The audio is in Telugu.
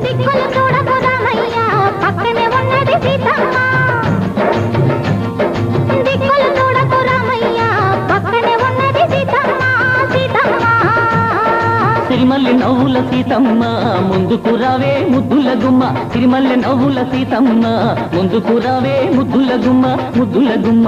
దిక్కులు చూడకు రామయ్య పక్కనే ఉన్నది సీతమ్మ దిక్కులు చూడకు రామయ్య పక్కనే ఉన్నది సీతమ్మ సీతమ్మ సిరిమల్లె నవ్వుల సీతమ్మ ముందుకు రావే ముద్దుల గుమ్మ సిరిమల్లె నవ్వుల సీతమ్మ ముందుకు రావే ముద్దుల గుమ్మ ముద్దుల గుమ్మ